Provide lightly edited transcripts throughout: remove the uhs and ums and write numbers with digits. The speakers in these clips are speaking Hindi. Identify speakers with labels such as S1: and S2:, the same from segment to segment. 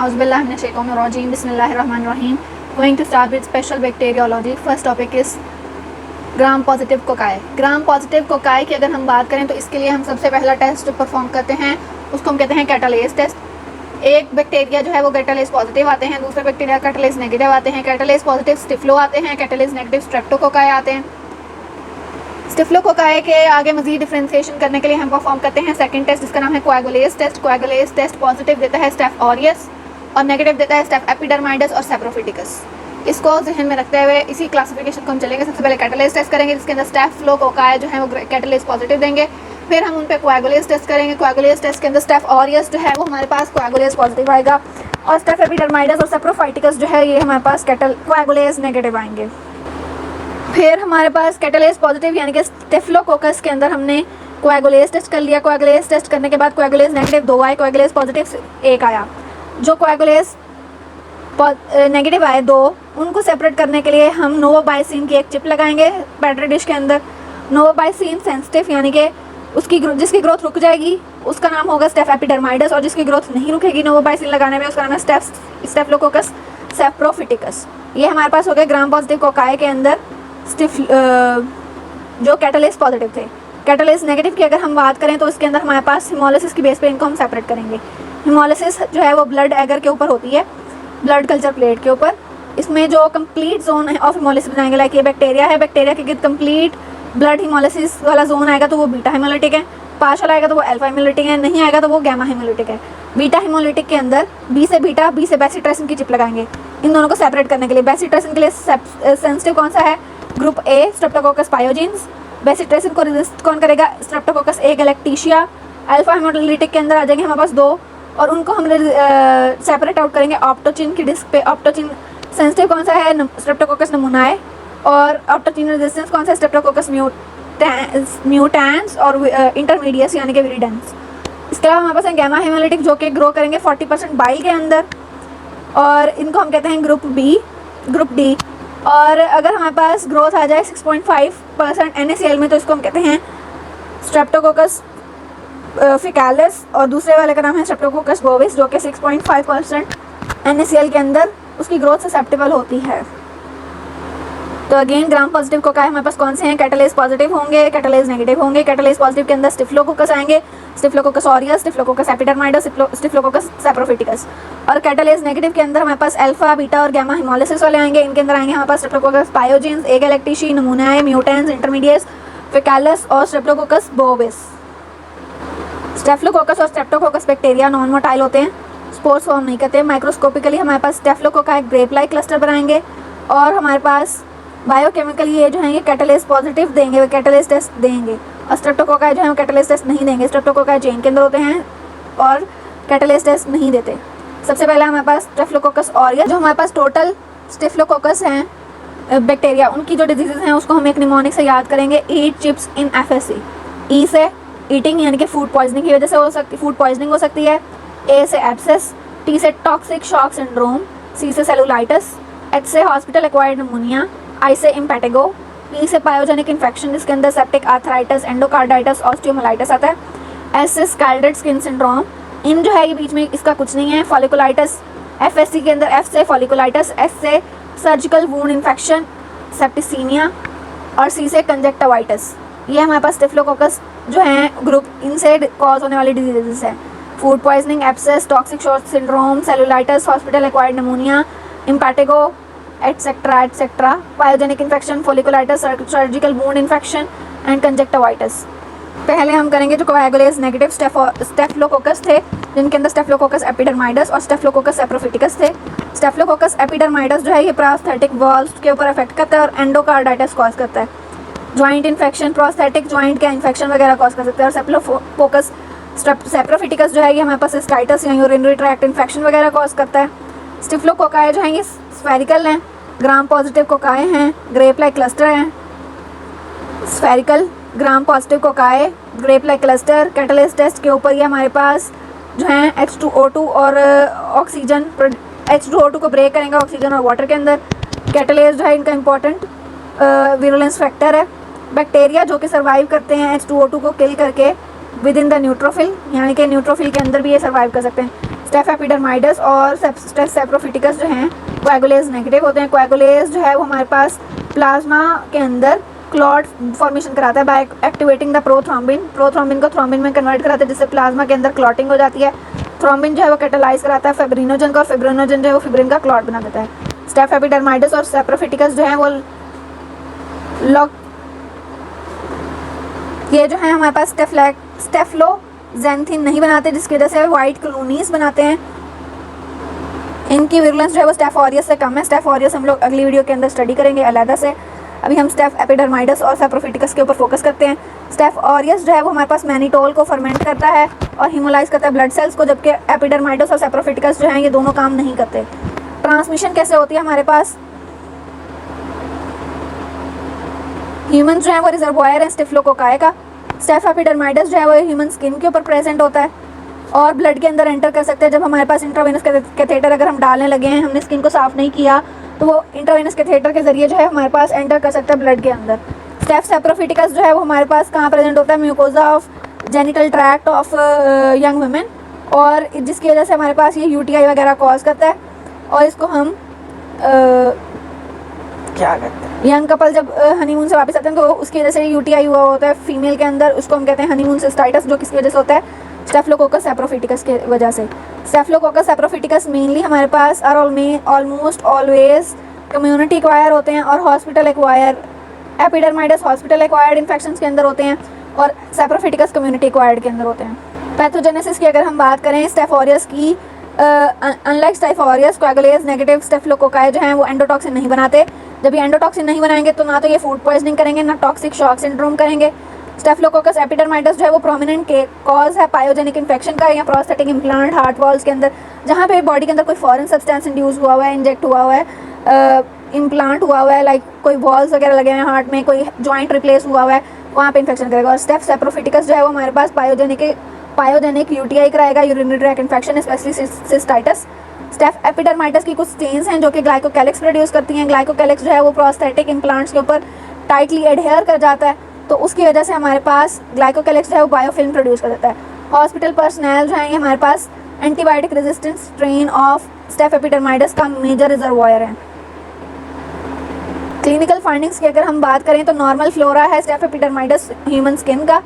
S1: Auzubillahi minash shaitanir rajim. Bismillahir rahmanir rahim. Going to start with special bacteriology. First topic is gram positive cocci. Gram positive cocci की अगर हम बात करें तो इसके लिए हम सबसे पहला टेस्ट जो परफॉर्म करते हैं उसको हम कहते हैं कैटालेज टेस्ट। एक बैक्टीरिया जो है वो कैटालेज पॉजिटिव आते हैं, दूसरे बैक्टीरिया कैटालेज नेगेटिव आते हैं। कैटालेज पॉजिटिव स्टिफ्लो आते हैं, कैटालेज नेगेटिव स्ट्रेप्टोकोकाई आते हैं। स्टिफ्लोकोकाई के आगे मजीद डिफ्रेंसिएशन करने के लिए हम परफॉर्म करते हैं सेकंड टेस्ट जिसका नाम है कोएगुलेज टेस्ट। कोएगुलेज टेस्ट पॉजिटिव देता है स्टेफ ऑरियस और नेगेटिव देता है स्टेफ एपिडर्माइडस और सेप्रोफिटिकस। इसको जहन में रखते हुए इसी क्लासिफिकेशन को हम चलेंगे। सबसे पहले कैटालेज टेस्ट करेंगे जिसके अंदर स्टेफलोकोकाई जो है वो कैटालेज पॉजिटिव देंगे, फिर हम उन पे कोएगुलेज टेस्ट करेंगे। कोएगुलेज टेस्ट के अंदर स्टेफ ऑरियस जो है वो हमारे पास कोएगुलेज पॉजिटिव आएगा और स्टेफ एपिडर्माइडस और सेप्रोफाइटिकस जो है ये हमारे पास कोएगुलेज नेगेटिव आएंगे। फिर हमारे पास कैटालेज पॉजिटिव यानी कि स्टेफलोकोकस के अंदर हमने कोएगुलेज टेस्ट कर लिया। कोएगुलेज टेस्ट करने के बाद कोएगुलेज नेगेटिव 2 आए, कोएगुलेज पॉजिटिव 1 आया। जो कोएगुलेज नेगेटिव आए 2 उनको सेपरेट करने के लिए हम नोवोबाइसिन की एक चिप लगाएंगे बैटरी डिश के अंदर। नोवोबाइसिन सेंसिटिव यानी कि उसकी जिसकी ग्रोथ रुक जाएगी उसका नाम होगा स्टेफ एपिडर्माइडस और जिसकी ग्रोथ नहीं रुकेगी नोवोबाइसिन लगाने में उसका नाम है स्टेफलोकोकस सेप्रोफिटिकस। ये हमारे पास हो गए ग्राम पॉजिटिव कोकाई के अंदर जो कैटालेज पॉजिटिव थे। कैटालेज नेगेटिव की अगर हम बात करें तो इसके अंदर हमारे पास हिमोलिसिस की बेस पे इनको हम सेपरेट करेंगे। हिमोलिसिस जो है वो ब्लड एगर के ऊपर होती है, ब्लड कल्चर प्लेट के ऊपर। इसमें जो कंप्लीट जोन है ऑफ हिमोलिसिस बनाएंगे, लाइक ये बैक्टीरिया है, बैक्टीरिया के कंप्लीट ब्लड हिमोलिसिस वाला जोन आएगा तो वो बीटा हिमोलिटिक है, पार्शियल आएगा तो वो अल्फा हिमोलिटिक है, नहीं आएगा तो वो गामा हिमोलिटिक है। बीटा हिमोलिटिक के अंदर बी से बीटा, बी से बेसिट्रेसिन की चिप लगाएंगे इन दोनों को सेपरेट करने के लिए। बेसिट्रेसिन के लिए सेंसिटिव कौन सा है? Group A Streptococcus pyogenes. Bacitracin को रेजिस्ट कौन करेगा? स्ट्रेप्टोकोकस ए गैलेक्टिशिया। अल्फा हिमोलिटिक के अंदर आ जाएंगे हमारे पास 2 और उनको हम सेपरेट आउट करेंगे ऑप्टोचिन की डिस्क पे। ऑप्टोचिन सेंसिटिव कौन सा है? स्ट्रेप्टोकोकस नमूनाए। और ऑप्टोचिन रेजिस्टेंस कौन सा है? स्ट्रेप्टोकोकस म्यूटेंस और इंटरमीडिएट्स यानी कि विरिडेंस। इसके अलावा हमारे पास है गामा हेमोलिटिक जो कि ग्रो करेंगे 40% बाइल के अंदर और इनको हम कहते हैं ग्रुप बी, ग्रुप डी। और अगर हमारे पास ग्रोथ आ जाए 6.5% NaCl में तो इसको हम कहते हैं स्ट्रेप्टोकोकस फिकालिस और दूसरे वाले का नाम है स्ट्रेप्टोकोकस बोविस जो कि 6.5% NaCl के अंदर उसकी ग्रोथ ससेप्टेबल होती है। तो अगेन ग्राम पॉजिटिव कोकाई हमारे पास कौन से हैं? कैटालेज पॉजिटिव होंगे, कैटालेज नेगेटिव होंगे। कैटालेज पॉजिटिव के अंदर स्टिफ्लोकोकस आएंगे, स्टिफ्लोकोकस ऑरियस, स्टिफ्लोकोकस एपिडर्माइडस, स्टिफ्लोकोकस सेप्रोफिटिकस। और कैटालेज नेगेटिव के अंदर हमारे पास अल्फा, बीटा और गामा हिमोलिसिस वाले आएंगे। इनके अंदर आएंगे हमारे पास स्ट्रेप्टोकोकस पायोजेंस, ए गैलेक्टिशी, नमूनाए, म्यूटेंस, इंटरमीडिएट्स, फिकालिस और स्ट्रेप्टोकोकस बोविस। स्टेफलोकोकस और स्ट्रेप्टोकोकस बैक्टीरिया नॉन मोटाइल होते हैं, स्पोर्स फॉर्म नहीं करते। माइक्रोस्कोपिकली हमारे पास स्टेफलोकोकाई ग्रेप लाइक क्लस्टर बनाएंगे और हमारे पास बायोकेमिकली ये जो है ये कैटालेज पॉजिटिव देंगे, कैटालेज टेस्ट देंगे। और स्ट्रेप्टोकोकाई जो है वो कैटालेज टेस्ट नहीं देंगे। स्ट्रेप्टोकोकाई चेन के अंदर होते हैं और कैटालेज टेस्ट नहीं देते। सबसे पहले हमारे पास स्टेफलोकोकस ऑरियस जो हमारे पास टोटल स्टेफलोकोकस हैं बैक्टीरिया, उनकी जो डिजीज़ हैं उसको हम एक निमोनिक से याद करेंगे, ईट चिप्स इन FSC। ई से ईटिंग यानी कि फूड पॉइजनिंग की वजह से हो सकती, फूड पॉइजनिंग हो सकती है। ए से एब्सेस, टी से टॉक्सिक शॉक सिंड्रोम, सी से सेलुलाइटिस, एच से हॉस्पिटल एक्वायर्ड निमोनिया, आई से इम्पेटिगो, पी से पायोजेनिक इन्फेक्शन जिसके अंदर सेप्टिक आर्थराइटिस, एंडोकार्डाइटिस, ऑस्टियोमाइलाइटिस आता है। एस से स्कैल्डेड स्किन सिंड्रोम, इन जो है ये बीच में इसका कुछ नहीं है। फॉलिकुलाइटिस FSC के अंदर एफ से फॉलिकुलाइटिस, एस से सर्जिकल वूंड इन्फेक्शन सेप्टिसीमिया और सी से कंजक्टिवाइटिस। ये हमारे पास स्टेफलोकोकस जो हैं ग्रुप, इनसे कॉज होने वाली डिजीजेस हैं food poisoning, abscess, toxic shock syndrome, cellulitis, hospital acquired pneumonia, impetigo etcetera etcetera, pyogenic infection, folliculitis, surgical wound infection and conjunctivitis. पहले हम करेंगे जो कोएगुलेज नेगेटिव स्टेफलोकोकस थे जिनके अंदर स्टेफलोकोकस एपिडर्माइडस और स्टेफलोकोकस सेप्रोफिटिकस थे। स्टेफलोकोकस एपिडर्माइडस जो है ये प्रोस्थेटिक वॉल्व्स के ऊपर अफेक्ट करता है और एंडोकार्डाइटिस कॉज करता है। जॉइंट इन्फेक्शन, प्रोस्थेटिक जॉइंट के इन्फेक्शन वगैरह कॉज कर सकते हैं। और स्टेफलोकोकस सेप्रोफिटिकस जो है ये हमारे पास सिस्टाइटिस या यूरिनरी ट्रैक्ट इन्फेक्शन वगैरह कॉज करता है। स्टिफ्लोकोकाई जो है ये स्फेरिकल हैं, ग्राम पॉजिटिव कोकाई हैं, ग्रेप लाइक क्लस्टर हैं। Spherical gram positive cocci, grape like cluster. Catalase test के ऊपर ये हमारे पास जो हैं H2O2 और ऑक्सीजन, H2O2 को ब्रेक करेंगे ऑक्सीजन और वाटर के अंदर। कैटालेज जो है इनका इंपॉर्टेंट विरुलेंस फैक्टर है। बैक्टीरिया जो कि सर्वाइव करते हैं H2O2 को किल करके विद इन द न्यूट्रोफिल यानी कि न्यूट्रोफिल के अंदर भी ये सर्वाइव कर सकते हैं। स्टेफ एपिडर्माइडस और स्टेफ सेप्रोफिटिकस जो हैं कोएगुलेज नेगेटिव होते हैं। कोएगुलेज जो है वो हमारे पास प्लाज्मा के अंदर क्लॉट फॉर्मेशन कराता है by activating the prothrombin. Prothrombin को थ्रोम्बिन में कन्वर्ट कराता है जिससे प्लाज्मा के अंदर क्लॉटिंग हो जाती है। थ्रोम्बिन जो है वो कैटालाइज कराता है फाइब्रिनोजन को और फाइब्रिनोजन जो है वो फिब्रिन का क्लॉट बना देता है। स्टेफ एपिडर्माइडस और सेप्रोफिटिकस जो है वो ये जो है हमारे पास स्टेफ्लोजेंथिन नहीं बनाते जिसकी वजह से वाइट कॉलोनीज बनाते हैं। इनकी विरुलेंस जो है वो स्टेफ ऑरियस से कम है। स्टेफ ऑरियस हम लोग अगली वीडियो के अंदर स्टडी करेंगे अलग से। अभी हम स्टेफ एपिडर्माइडस और सेप्रोफिटिकस के ऊपर फोकस करते हैं। स्टेफ ऑरियस जो है वो हमारे पास मैनिटोल को फर्मेंट करता है और हीमोलाइज करता है ब्लड सेल्स को, जबकि एपिडर्माइडस और सेप्रोफिटिकस जो हैं ये दोनों काम नहीं करते। ट्रांसमिशन कैसे होती है हमारे पास? ह्यूमन जो है वो रिजर्वॉयर है स्टेफिलोकोकाई का। स्टेफ एपिडर्माइडस जो है वो ह्यूमन स्किन के ऊपर प्रेजेंट होता है और ब्लड के अंदर एंटर कर सकते हैं। जब हमारे पास इंट्रावेनस कैथेटर अगर हम डालने लगे हैं, हमने स्किन को साफ नहीं किया, तो वो इंट्रावेनस कैथेटर के जरिए जो है हमारे पास एंटर कर सकता है ब्लड के अंदर। स्टेफ सेप्रोफिटिकस जो है वो हमारे पास कहाँ प्रेजेंट होता है? Mucosa of genital tract of young women, और जिसकी वजह से हमारे पास ये यूटीआई वगैरह कॉज करता है। और इसको हम क्या कहते हैं, यंग कपल जब हनीमून से वापस आते हैं तो उसकी वजह से यूटीआई हुआ होता है फीमेल के अंदर, उसको हम कहते हैं हनीमून सिस्टाइटिस, जो किसकी वजह से होता है? स्टेफिलोकोकस सेप्रोफिटिकस की वजह से। स्टेफिलोकोकस सेप्रोफिटिकस मेनली हमारे पास ऑलमोस्ट ऑलवेज कम्युनिटी एक्वायर होते हैं और hospital acquire. Epidermidis hospital acquired infections के अंदर होते हैं और सेप्रोफिटिकस कम्युनिटी एक्वायर्ड के अंदर होते हैं। पैथोजेनेसिस की अगर हम बात करें स्टेफ ऑरियस की, unlike staph aureus coagulase negative staphylococci जो हैं वो एंडोटॉक्सिन नहीं बनाते। जब ये एंडोटॉक्सिन नहीं बनाएंगे तो ना तो ये फूड पॉइजनिंग करेंगे ना टॉक्सिक शॉक सिंड्रोम करेंगे। स्टेफिलोकोकस एपिडर्माइडस जो है वो प्रोमिनेंट के कॉज है पायोजेनिक इन्फेक्शन का या प्रोस्थेटिक इम्प्लांट हार्ट वॉल्स के अंदर, जहाँ पे बॉडी के अंदर कोई फॉरेन सब्सटेंस इंड्यूस हुआ हुआ है, इंजेक्ट हुआ हुआ है, इम्प्लांट हुआ हुआ है, लाइक कोई वॉल्स वगैरह लगे हुए हैं हार्ट में, कोई जॉइंट रिप्लेस हुआ हुआ है, वहाँ पे इन्फेक्शन करेगा। और स्टेफ सेप्रोफिटिकस जो है वो हमारे पास पायोजेनिक यूटीआई कराएगा, urinary tract infection specially cystitis. Staph epidermidis की कुछ स्टेन्स हैं जो कि ग्लाइकोकैलिक्स प्रोड्यूस करती हैं। ग्लाइकोकैलिक्स जो है वो प्रोस्थेटिक इम्प्लांट्स के ऊपर टाइटली एडहेयर कर जाता है, तो उसकी वजह से हमारे पास ग्लाइकोकैलिक्स जो है वो बायोफिल्म प्रोड्यूस कर देता है। हॉस्पिटल पर्सनल जो है ये हमारे पास antibiotic resistant strain of staph epidermidis का मेजर रिजर्वॉयर है। क्लिनिकल फाइंडिंग्स की अगर हम बात करें तो नॉर्मल फ्लोरा है स्टेफ एपिडर्माइडस ह्यूमन स्किन का,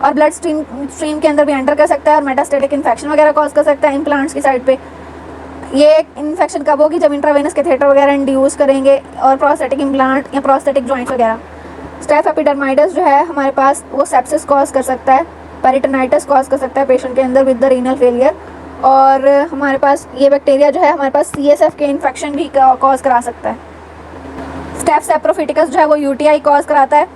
S1: और ब्लड स्ट्रीम के अंदर भी एंटर कर सकता है और मेटास्टेटिक इन्फेक्शन वगैरह कॉज कर सकता है इम्प्लांट्स की साइड पे। ये इन्फेक्शन कब होगी? जब इंट्रावेनस कैथेटर वगैरह इंड्यूस करेंगे और प्रोस्थेटिक इम्प्लांट या प्रोस्थेटिक जॉइंट्स वगैरह। स्टेफ एपिडर्माइडस जो है हमारे पास वो सेप्सिस कॉज कर सकता है, पेरिटोनाइटिस कॉज कर सकता है पेशेंट के अंदर विद द रीनल फेलियर, और हमारे पास ये बैक्टीरिया जो है हमारे पास CSF के इन्फेक्शन भी कॉज करा सकता है। स्टेफ सेप्रोफिटिकस जो है वो यूटीआई कॉज कराता है,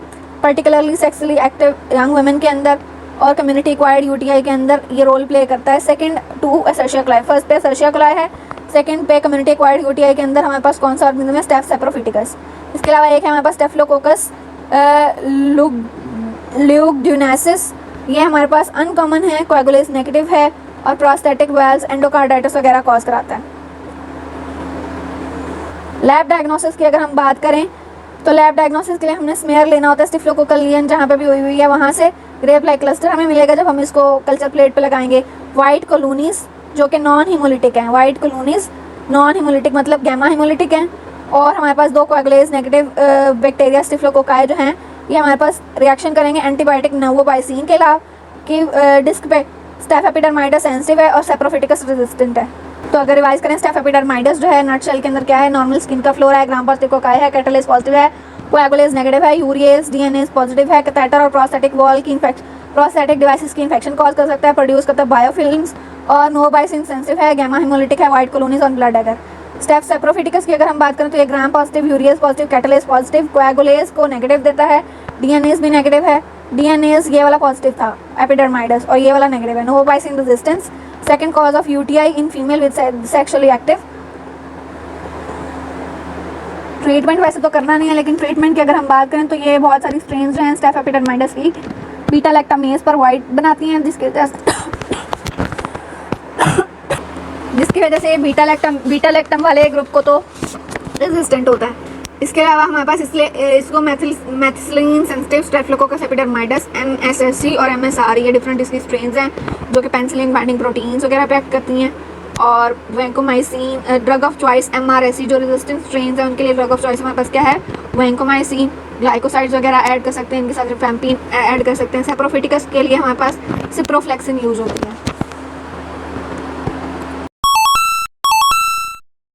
S1: particularly sexually active young women के अंदर और कम्युनिटी एक्वायर्ड यूटीआई के अंदर ये रोल प्ले करता है। सेकंड टू एसर्शिया कोलाई, फर्स्ट पे एसर्शिया कोलाई है, सेकंड पे कम्युनिटी एक्वायर्ड यूटीआई के अंदर हमारे पास कौन सा ऑर्गेनिज्म है? स्टेफ सेप्रोफिटिकस। इसके अलावा एक है हमारे पास स्टेफिलोकोकस ल्यूग्ड्यूनेसिस, ये हमारे पास अनकॉमन है, कोएगुलेज नेगेटिव है और प्रोस्थेटिक वेल्स एंडोकार्डाइटिस वगैरह कॉज कराता है। लैब डायग्नोसिस की अगर हम बात करें तो लैब डायग्नोसिस के लिए हमने स्मेयर लेना होता है स्टेफिलोकोकल लीजन जहाँ पे भी हुई है, वहाँ से ग्रेप लाइक क्लस्टर हमें मिलेगा जब हम इसको कल्चर प्लेट पे लगाएंगे। वाइट कॉलोनीज जो कि नॉन हीमोलिटिक हैं, वाइट कॉलोनीज नॉन हीमोलिटिक मतलब गैमा हीमोलिटिक हैं, और हमारे पास 2 कोएगुलेज नेगेटिव बैक्टीरिया स्टेफिलोकोकाई जो हैं ये हमारे पास रिएक्शन करेंगे एंटीबायोटिक नोवोबाइसिन के अलावा कि डिस्क पे। स्टेफ एपिडर्माइडस सेंसिटिव है और सेप्रोफिटिकस रेजिस्टेंट है। तो अगर रिवाइज करें स्टेफ एपिडर्माइडस जो है नट शेल के अंदर क्या है? नॉर्मल स्किन का फ्लोरा है, ग्राम पॉजिटिव कोकाई है, कैटालेज पॉजिटिव है, कोएगुलेज नेगेटिव है, यूरिएज डीएनएज पॉजिटिव है, कैथेटर और प्रोस्थेटिक वॉल की प्रोस्थेटिक डिवाइसेस की इन्फेक्शन कॉज कर सकता है, प्रोड्यूस करता है बायोफिल्म्स, और नोवोबाइसिन सेंसिटिव है, गैमा हीमोलिटिक है, वाइट कॉलोनीज और ब्लड एगर। स्टेफ सेप्रोफिटिकस की अगर हम बात करें तो ये gram positive, urease positive, catalase positive, coagulase को नेगेटिव देता है, डीएनएज भी नेगेटिव है। डीएनएज ये वाला पॉजिटिव था एपिडर्माइडस और ये वाला नेगेटिव है। Novobiocin resistance second cause of UTI in female with sexually active. Treatment वैसे तो करना नहीं है, लेकिन ट्रीटमेंट की अगर हम बात करें तो ये बहुत सारी स्ट्रेन्स जो हैं स्टेफ एपिडर्माइडस की बीटा लैक्टामेज पर वाइट बनाती हैं, जिसकी वजह से बीटा लैक्टम वाले ग्रुप को तो रेजिस्टेंट होता है। इसके अलावा हमारे पास इसको मेथिसिलिन सेंसिटिव स्टेफिलोकोकस एपिडर्माइडस MSSC और MSR ये डिफरेंट इसकी स्ट्रेन्स हैं जो कि पेनिसिलिन बाइंडिंग प्रोटीन्स वगैरह पे एक्ट करती हैं। और vancomycin drug of choice, MRSA जो रेजिस्टेंट स्ट्रेन है उनके लिए ड्रग ऑफ चॉइस हमारे पास क्या है, वैंकोमाइसिन। ग्लाइकोसाइड्स वगैरह ऐड कर सकते हैं, इनके साथ रिफैम्पिन ऐड कर सकते हैं। सेप्रोफिटिकस के लिए हमारे पास सिप्रोफ्लेक्सिन यूज होती है।